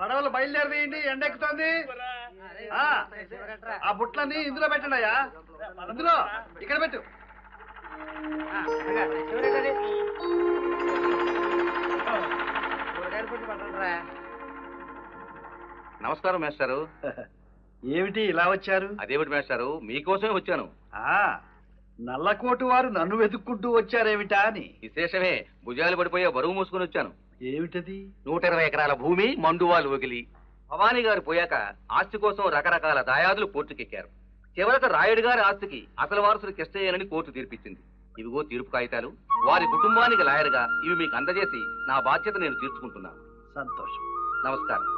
పడవలు బయలుదేరవేయండి, ఎండెక్కుతోంది. ఆ బుట్లన్నీ ఇందులో పెట్టండి అయ్యా. ఇందులో ఇక్కడ పెట్టు. నమస్కారం మేస్టారు. ఏమిటి ఇలా వచ్చారు? అదేమిటి మేస్టారు, మీకోసమే వచ్చాను. నల్లకోటు వారు నన్ను వెతుక్కుంటూ వచ్చారేమిటా అని. విశేషమే, భుజాలు పడిపోయే బరువు మూసుకుని వచ్చాను. ఏమిటది? 120 ఎకరాల భూమి మండువాలు వగిలి భవానీ గారు పోయాక ఆస్తి కోసం రకరకాల దాయాదులు కోర్టుకెక్కారు. చివరకు రాయుడు గారి ఆస్తికి అసలు వారసులు కిష్టయ్యనని కోర్టు తీర్పిచ్చింది. ఇవిగో తీర్పు కాగితాలు. వారి కుటుంబానికి లాయర్గా ఇవి మీకు అందజేసి నా బాధ్యత నేను తీర్చుకుంటున్నాను. సంతోషం. నమస్కారం.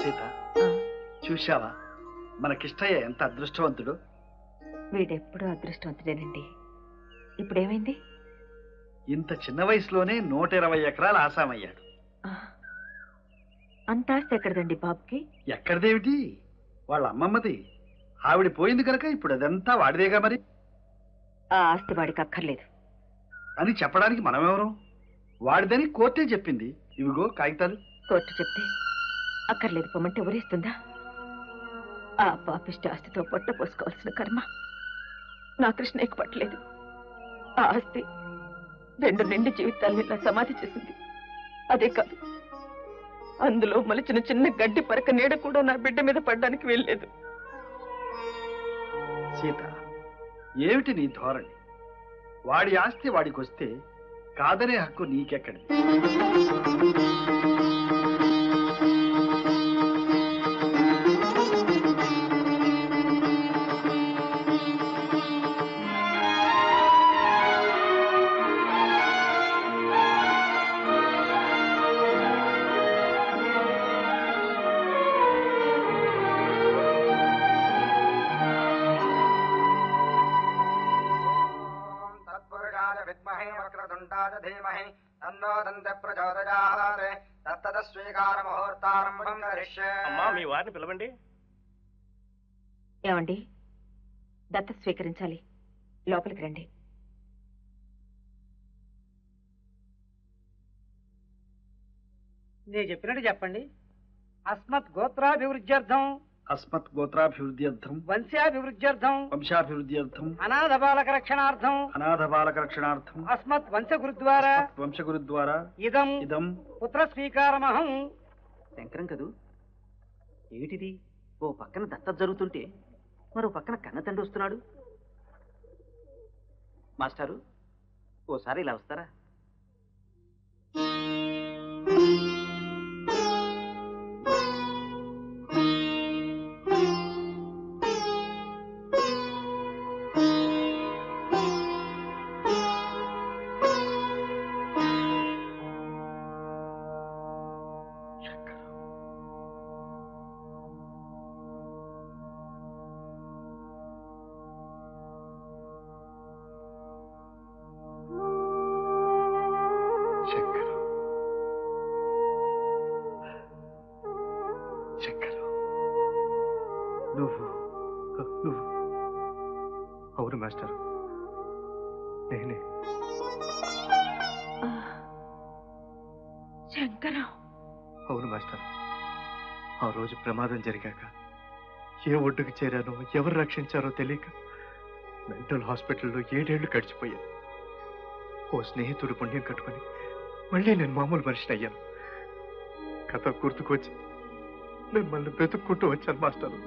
సీత, చూశావా మన కిష్టయ్య ఎంత అదృష్టవంతుడు? వీడెప్పుడూ అదృష్టవంతుడేనండి. ఇప్పుడేమైంది? ఇంత చిన్న వయసులోనే 120 ఎకరాలు ఆసామయ్యాడు. అంత ఆస్తి ఎక్కడదండి బాబుకి? ఎక్కడిదేమిటి, వాళ్ళ అమ్మమ్మది. ఆవిడ పోయింది కనుక ఇప్పుడు అదంతా వాడిదేగా. మరి ఆ ఆస్తి వాడికి అక్కర్లేదు అని చెప్పడానికి మనమెవరం? వాడిదని కోర్టే చెప్పింది. ఇవిగో కాగితాలు. కోర్టు చెప్తే అక్కర్లేదు పొమ్మంటే ఊరేస్తుందా? ఆ పాపిష్టి ఆస్తితో పొట్ట పోసుకోవాల్సిన కర్మ నా కృష్ణయ్యకు పట్టలేదు. ఆ ఆస్తి 2 నిండు జీవితాలను ఇలా సమాధి చేసింది. అదే కాదు, అందులో మలిచిన చిన్న గడ్డి పరక నీడ కూడా నా బిడ్డ మీద పడ్డానికి వెళ్ళలేదు. సీత, ఏమిటి నీ ధోరణి? వాడి ఆస్తి వాడికి వస్తే కాదనే హక్కు నీకెక్కడి? మీ వారిని పిలవండి. ఏమండి, దత్త స్వీకరించాలి, లోపలికి రండి. నేను చెప్పినట్టు చెప్పండి. అస్మత్ గోత్రాభివృద్ధ్యర్థం వంశాభివృద్ధ్యర్థం అనాథ బాలక రక్షణార్థం అస్మత్ వంశగురుద్వారా ఇదం పుత్ర స్వీకారమహం. శంకరం కదూ, ఏమిటిది? ఓ పక్కన దత్త జరుగుతుంటే మరో పక్కన కన్న తండ్రి వస్తున్నాడు. మాస్టారు, ఓసారి ఇలా వస్తారా? అవును మాస్టర్, నేనే. శంకరం. అవును మాస్టర్, ఆ రోజు ప్రమాదం జరిగాక ఏ ఒడ్డుకు చేరానో ఎవరు రక్షించారో తెలియక మెంటల్ హాస్పిటల్లో 7 ఏళ్లు గడిచిపోయాను. ఓ స్నేహితుడు పుణ్యం కట్టుకుని మళ్ళీ నేను మామూలు మనిషిని అయ్యాను. కథ గుర్తుకొచ్చి మిమ్మల్ని వెతుక్కుంటూ వచ్చాను మాస్టర్.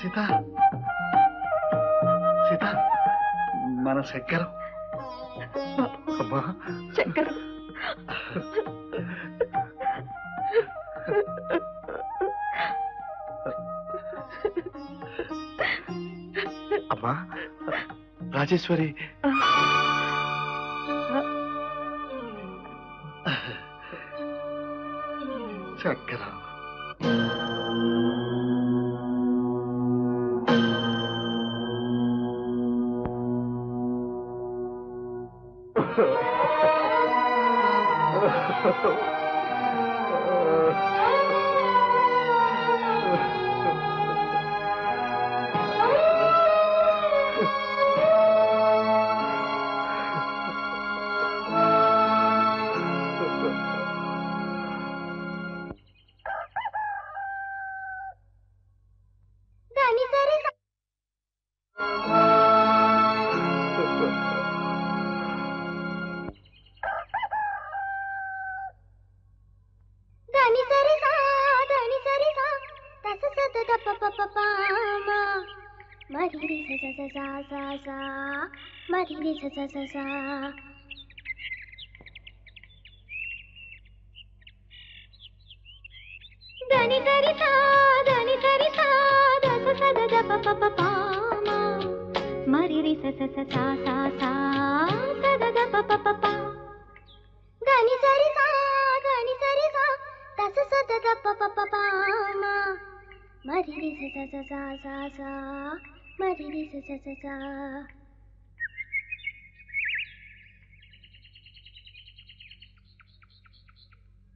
సీత, సీత, మన శంకరం. అమ్మా శంకరం, అమ్మా రాజేశ్వరి. శంకరం,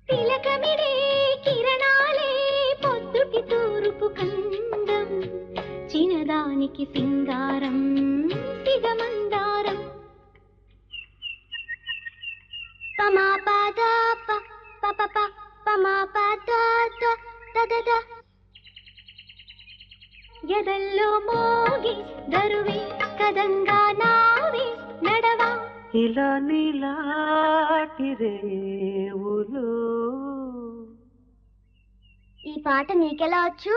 తిలకమిడే కిరణాలే పొద్దుటి తూరుపు కందం చిన్నదానికి సింగారం సిగమందారం పమా పద ప ప ప పమా పద దద ఎదల్లో మోగి దరువే కదంగా నావే నడవా ఇలా నీలాటి రేవులో. ఈ పాట నీకెలా వచ్చు?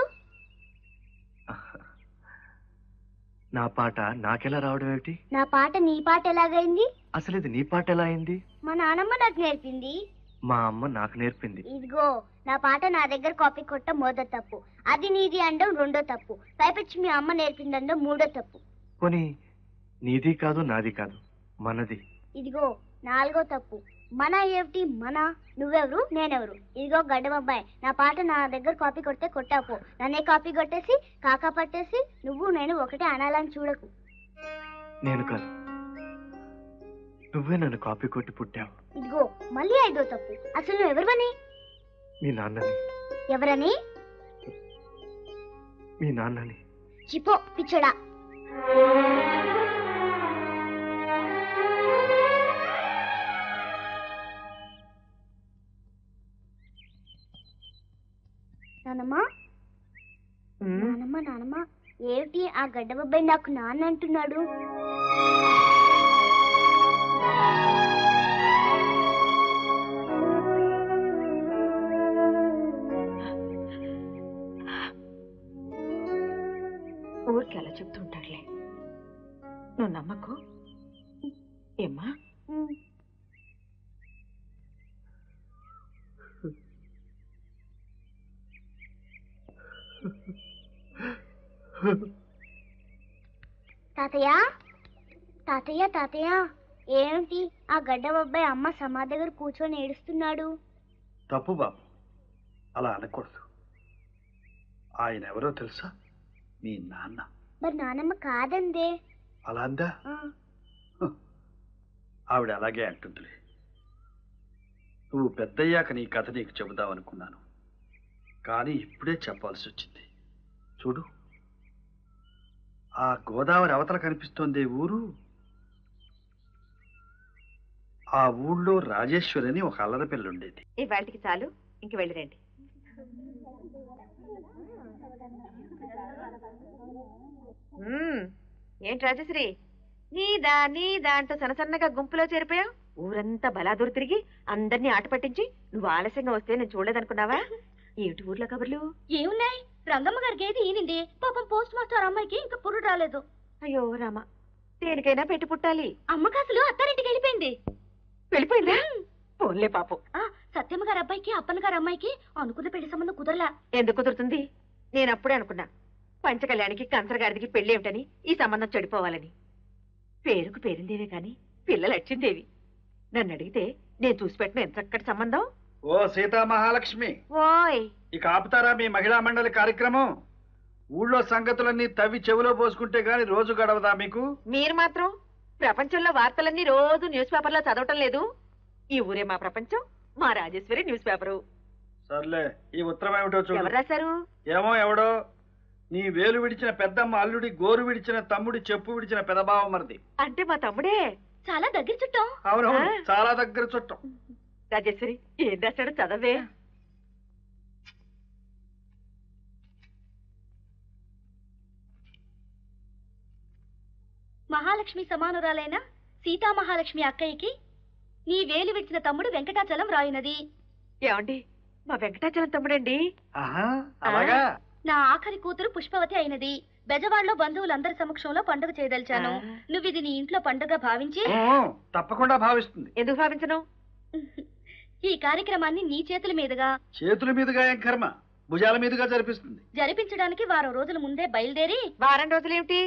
నా పాట నాకెలా రావడం ఏమిటి? నా పాట నీ పాట ఎలాగైంది? అసలు ఇది నీ పాట ఎలా అయింది? మా నానమ్మ నాకు నేర్పింది. మా అమ్మ నాకు నేర్పింది. ఇదిగో నా పాట నా దగ్గర కాపీ కొట్ట మొదటి తప్పు, అది నీది అండం రెండో తప్పు, పైపచ్చి మీ అమ్మ నేర్పిందండం మూడో తప్పు. పోనీ నీది కాదు నాది కాదు మనది. ఇదిగో నాలుగో తప్పు. మన ఏమిటి మన? నువ్వెవరు నేనెవరు? ఇదిగో గడ్డమబ్బాయి, నా పాట నా దగ్గర కాపీ కొడితే కొట్టాపో, నన్నే కాపీ కొట్టేసి కాకా పట్టేసి నువ్వు నేను ఒకటే అనాలని చూడకు. నేను కాదు, నువ్వే నన్ను కాపీ కొట్టి పుట్టావు. ఇదిగో మళ్ళీ ఐదో తప్పు. అసలు నువ్వు ఎవరివని? మీ నాన్నని. ఎవరని? మీ నాన్నని. చిపో పిచ్చడా. నానమ్మా నానమ్మ నానమ్మ, ఏమిటి ఆ గడ్డబాబాయ్ నాకు నాన్న అంటున్నాడు? ఊరికి అలా చెప్తుంటాడులే, నువ్వు నమ్మకు. ఏమ్మా? తాతయ్య తాతయ్య తాతయ్య, ఏమిటి ఆ గడ్డబాబాయ్ అమ్మ సమాధి దగ్గర కూర్చొని ఏడుస్తున్నాడు? తప్పు బాబు, అలా అనకూడదు. ఆయన ఎవరో తెలుసా? మీ నాన్న. మరి నానమ్మ కాదందే. అలా అందా? ఆవిడ అలాగే అంటుందిలే. నువ్వు పెద్దయ్యాక నీ కథ నీకు చెబుదామనుకున్నాను, కానీ ఇప్పుడే చెప్పాల్సి వచ్చింది. చూడు, ఆ గోదావరి అవతల కనిపిస్తోంది ఊరు. ఆ ఊళ్ళో రాజేశ్వరి అని ఒక అల్లరి పిల్ల ఉండేది. ఇవాళకి చాలు, ఇంక వెళ్ళిరండి. ఏంటి రాజశ్రీ, నీదా నీదా అంటూ సన్నసన్నగా గుంపులో చేరిపోయావు? ఊరంతా బలాదూరు తిరిగి అందరినీ ఆట పట్టించి నువ్వు ఆలస్యంగా వస్తే నేను చూడలేదనుకున్నావా? ఏమిటి ఊర్లో కబుర్లు? ఏమున్నాయి, రంగమ్మ గారికి ఏది ఈనింది. పాపం పోస్ట్ మాస్టర్ అమ్మాయికి ఇంకా పురుడు రాలేదు. అయ్యో రామ, దేనికైనా పెట్టి పుట్టాలి. అమ్మకి అసలు అత్తారింటికి వెళ్ళిపోయింది. వెళ్ళిపోయిందా? పోన్లే పాపం. సత్యమ్మ గారి అబ్బాయికి అప్పన్న గారి అమ్మాయికి అనుకున్న పెళ్లి సంబంధం కుదరలా. ఎందుకు కుదురుతుంది? నేను అప్పుడే అనుకున్నా, పంచకళ్యాణికి కంచరగాడికి పెళ్లి ఏమిటని, ఈ సంబంధం చెడిపోవాలని. పేరుకు పేరిందేవే కాని పిల్లలు వచ్చిందేవి. నన్ను అడిగితే నేను చూసి పెట్టిన ఎంత చక్కటి సంబంధం. ఓ సీతా మహాలక్ష్మి, ఓయ్ ఇక ఆపుతారా మీ మహిళా మండలి కార్యక్రమం? ఊళ్ళో సంగతులన్నీ తవ్వి చెవిలో పోసుకుంటే గాని రోజు గడవదా మీకు? మీరు మాత్రం ప్రపంచంలో వార్తలన్నీ రోజు న్యూస్ పేపర్లో చదవటం లేదు. ఈ ఊరే మా ప్రపంచం, మా రాజేశ్వరి న్యూస్ పేపరు. సర్లే, ఈ ఉత్తరం ఏమిటో చూడు. ఎవరు రాశారు? ఏమో ఎవడో. నీ వేలు విడిచిన పెద్దమ్మ అల్లుడి గోరు విడిచిన తమ్ముడి చెప్పు విడిచిన పెదబావ మరిది. అంటే మా తమ్ముడే. చాలా దగ్గర చుట్టం. అవునవును, చాలా దగ్గర చుట్టం. రాజేశ్వరి ఏం రాశాడో చదవే. మహాలక్ష్మి సమానురాలైన సీతా మహాలక్ష్మి అక్కయ్యకి నీ వేలు విడిచిన తమ్ముడు వెంకటాచలం రాయినది. ఏమండి, మా వెంకటాచలం తమ్ముడండి. ఆహా, అలాగా. నా ఆఖరి కూతురు పుష్పవతి అయినది. బెజవాడలో బంధువులందరి సమక్షంలో పండుగ చేయదలిచాను. నువ్వు ఇది నీ ఇంట్లో పండుగ భావించి. తప్పకుండా భావిస్తుంది. ఎందుకు భావించను? ఈ కార్యక్రమాన్ని నీ చేతుల మీదుగా. చేతుల మీదుగా ఏం కర్మ, భుజాల మీదుగా జరిపిస్తుంది. జరిపించడానికి వారం రోజుల ముందే బయలుదేరి. వారం రోజులేమిటి,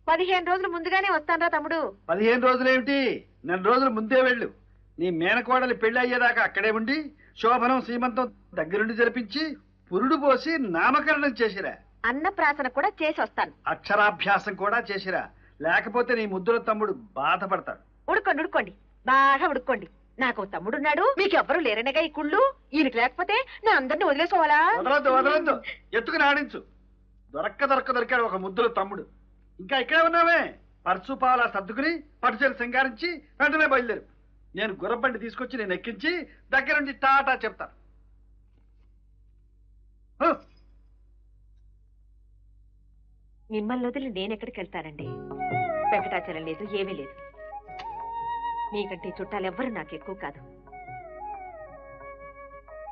15 రోజులు ముందుగానే వస్తానరా తమ్ముడు. 15 రోజులేమిటి, 4 రోజులు ముందే వెళ్ళు. నీ మేనకోడలి పెళ్లి అయ్యేదాకా అక్కడే ఉండి శోభనం సీమంతం దగ్గరుండి జరిపించి పురుడు పోసి నామకరణం చేసిరా. అన్నప్రాసన కూడా చేసి వస్తాను. అక్షరాభ్యాసం కూడా చేసిరా, లేకపోతే నీ ముద్దుల తమ్ముడు బాధపడతాడు. ఉడుకోండి ఉడుకోండి, బాగా ఉడుకోండి. నాకు తమ్ముడున్నాడు, మీకు ఎవ్వరూ లేరనగా ఈ కుళ్ళు. ఈయనకి లేకపోతే నా అందరిని వదిలేసుకోవాలా? వదలొద్దు వదలొద్దు, ఎత్తుకుని ఆడించు. దొరక్క దొరికాడు ఒక ముద్దుల తమ్ముడు. ఇంకా ఇక్కడే ఉన్నావే? పర్సు పాలా సర్దుకుని పట్టుచీర సింగారించి వెంటనే బయలుదేరు. నేను గుర్రబండి తీసుకొచ్చి నేను ఎక్కించి దగ్గరుండి టాటా చెప్తాను. మిమ్మల్ని వదిలి నేనెక్కడికి వెళ్తానండి? వెంకటాచలం లేదు, ఏమీ లేదు. మీకంటే చుట్టాలెవ్వరు నాకు ఎక్కువ కాదు.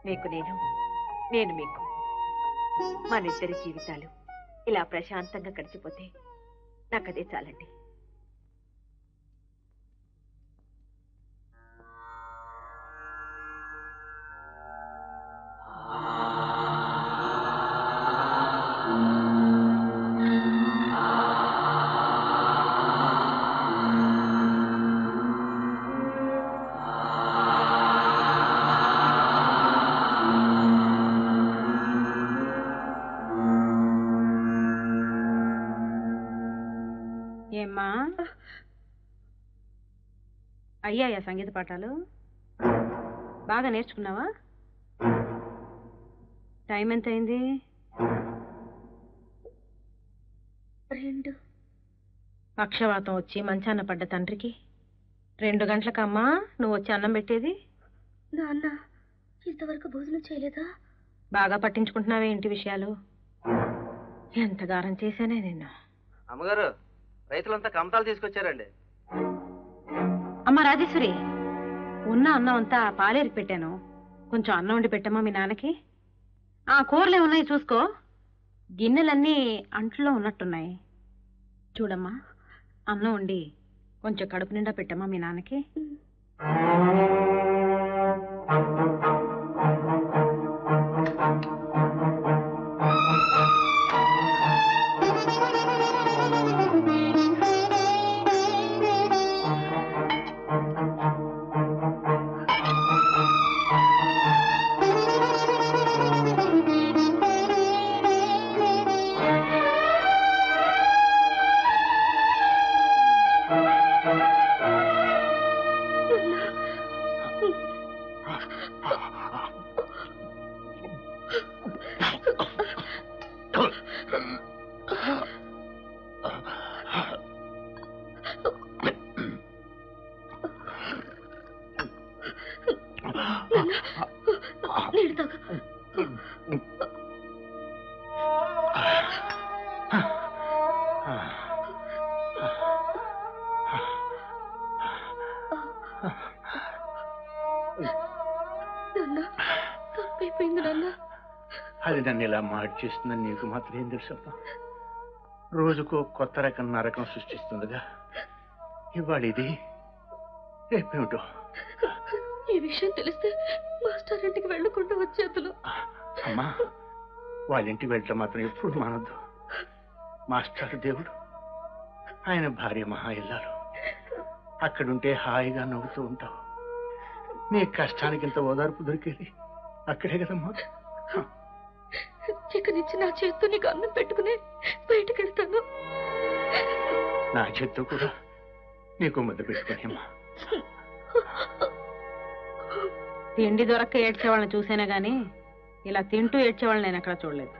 మీకు నేను మీకు. మనిద్దరి జీవితాలు ఇలా ప్రశాంతంగా గడిచిపోతే నాకదే చాలండి. ఏమ్మా, అయ్యాయా సంగీత పాఠాలు? బాగా నేర్చుకున్నావా? టైం ఎంత అయింది? 2. పక్షవాతం వచ్చి మంచాన పడ్డ తండ్రికి 2 గంటలకమ్మా నువ్వు వచ్చి అన్నం పెట్టేది? నాన్న ఇంతవరకు భోజనం చేయలేదా? బాగా పట్టించుకుంటున్నావే ఇంటి విషయాలు. ఎంత గారం చేశానే నిన్ను. అమ్మగారు, రైతులంతా కమతాలు తీసుకొచ్చారండి. అమ్మ రాజేశ్వరి, ఉన్న అన్నం అంతా పాలేరికి పెట్టాను, కొంచెం అన్నం వండి పెట్టమ్మా మీ నాన్నకి. ఆ కూరలే ఉన్నాయి చూసుకో, గిన్నెలన్నీ అంట్లో ఉన్నట్టున్నాయి. చూడమ్మా, అన్నం వండి కొంచెం కడుపు నిండా పెట్టమ్మా మీ నాన్నకి. అది నన్ను ఇలా మార్చేస్తుందని నీకు మాత్రం ఏం తెలుసమ్మా? రోజుకో కొత్త రకం నరకం సృష్టిస్తుందిగా. ఇవాళ ఇది, రేపేమిటో. ఈ విషయం తెలిస్తే మాస్టర్ ఇంటికి వెళ్ళకుండా వచ్చేతలు. అమ్మా, వాళ్ళ ఇంటికి వెళ్ళటం మాత్రం ఎప్పుడు మానద్దు. మాస్టర్ దేవుడు, ఆయన భార్య మహా ఇల్లాలు. అక్కడుంటే హాయిగా నవ్వుతూ ఉంటావు. నీ కష్టానికి ఇంత ఓదార్పు దొరికేది అక్కడే కదమ్మా. ఇక నుంచి నా చేత్తో నీకు అన్నం పెట్టుకుని బయటకు వెళ్తాను. నా చేత్తో కూడా నీకు ముద్ద పెట్టుకుని అమ్మా. తిండి దొరక్క ఏడ్చేవాళ్ళని చూసేనే గాని ఇలా తింటూ ఏడ్చేవాళ్ళని నేను ఎక్కడ చూడలేదు.